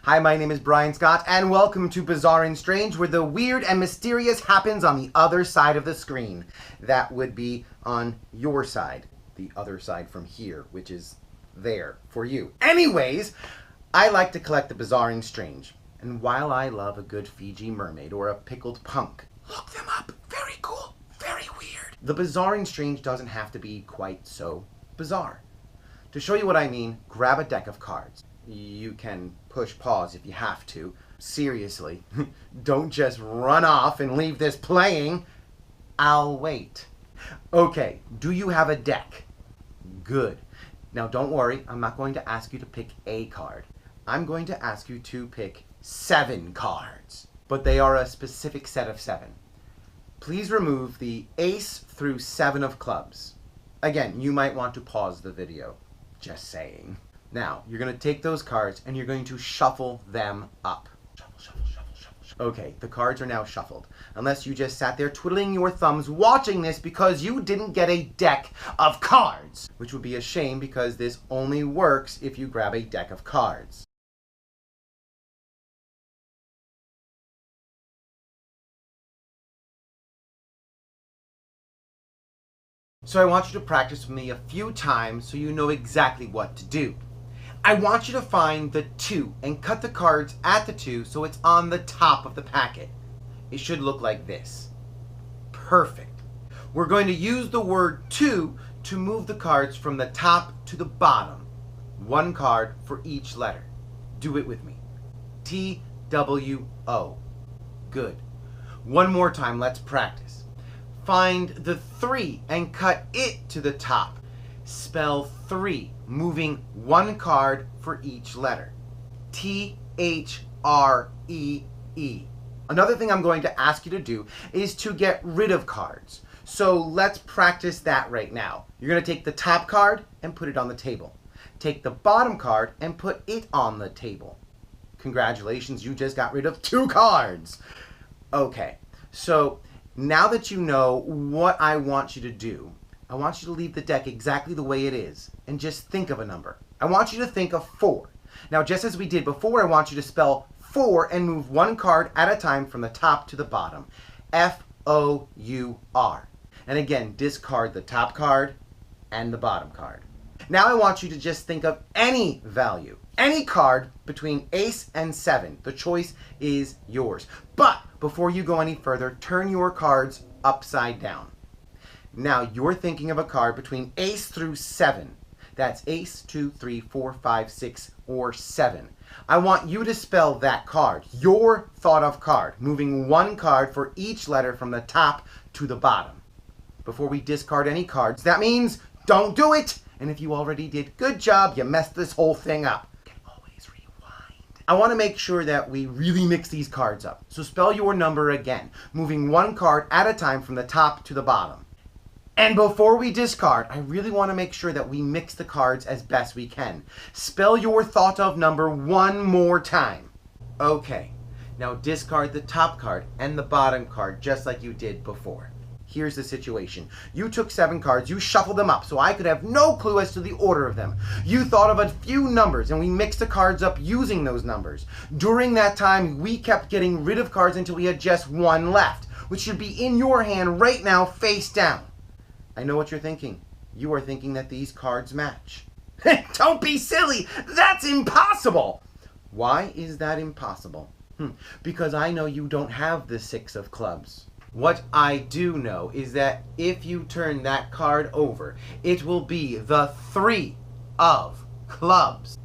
Hi, my name is Brian Scott, and welcome to Bizarre and Strange, where the weird and mysterious happens on the other side of the screen. That would be on your side. The other side from here, which is there for you. Anyways, I like to collect the bizarre and strange. And while I love a good Fiji mermaid or a pickled punk, look them up. Very cool. Very weird. The bizarre and strange doesn't have to be quite so bizarre. To show you what I mean, grab a deck of cards. You can push pause if you have to. Seriously, don't just run off and leave this playing. I'll wait. Okay, do you have a deck? Good. Now don't worry, I'm not going to ask you to pick a card. I'm going to ask you to pick 7 cards. But they are a specific set of 7. Please remove the ace through 7 of clubs. Again, you might want to pause the video. Just saying. Now, you're going to take those cards and you're going to shuffle them up. Shuffle, shuffle, shuffle, shuffle, shuffle. Okay, the cards are now shuffled. Unless you just sat there twiddling your thumbs watching this because you didn't get a deck of cards. Which would be a shame because this only works if you grab a deck of cards. So I want you to practice with me a few times so you know exactly what to do. I want you to find the 2 and cut the cards at the 2 so it's on the top of the packet. It should look like this. Perfect. We're going to use the word 2 to move the cards from the top to the bottom. 1 card for each letter. Do it with me. T-W-O. Good. One more time, let's practice. Find the 3 and cut it to the top. Spell 3, moving 1 card for each letter. T-H-R-E-E. Another thing I'm going to ask you to do is to get rid of cards. So let's practice that right now. You're going to take the top card and put it on the table. Take the bottom card and put it on the table. Congratulations, you just got rid of 2 cards. Okay, so now that you know what I want you to do, I want you to leave the deck exactly the way it is and just think of a number. I want you to think of 4. Now, just as we did before, I want you to spell 4 and move 1 card at a time from the top to the bottom. F-O-U-R. And again, discard the top card and the bottom card. Now I want you to just think of any value, any card between ace and 7. The choice is yours. But before you go any further, turn your cards upside down. Now you're thinking of a card between ace through 7. That's ace, 2, 3, 4, 5, 6, or 7. I want you to spell that card, your thought of card, moving 1 card for each letter from the top to the bottom. Before we discard any cards, that means don't do it! And if you already did, good job, you messed this whole thing up. You can always rewind. I want to make sure that we really mix these cards up. So spell your number again, moving 1 card at a time from the top to the bottom. And before we discard, I really want to make sure that we mix the cards as best we can. Spell your thought of number 1 more time. Okay, now discard the top card and the bottom card just like you did before. Here's the situation. You took 7 cards, you shuffled them up so I could have no clue as to the order of them. You thought of a few numbers and we mixed the cards up using those numbers. During that time, we kept getting rid of cards until we had just 1 left, which should be in your hand right now face down. I know what you're thinking. You are thinking that these cards match. Don't be silly! That's impossible! Why is that impossible? Because I know you don't have the 6 of clubs. What I do know is that if you turn that card over, it will be the 3 of clubs.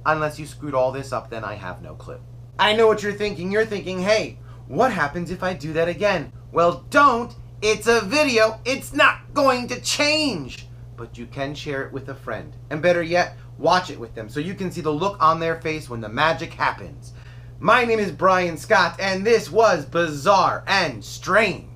Unless you screwed all this up, then I have no clue. I know what you're thinking. You're thinking, hey, what happens if I do that again? Well, don't! It's a video, it's not going to change. But you can share it with a friend. And better yet, watch it with them so you can see the look on their face when the magic happens. My name is Brian Scott, and this was Bizarre and Strange.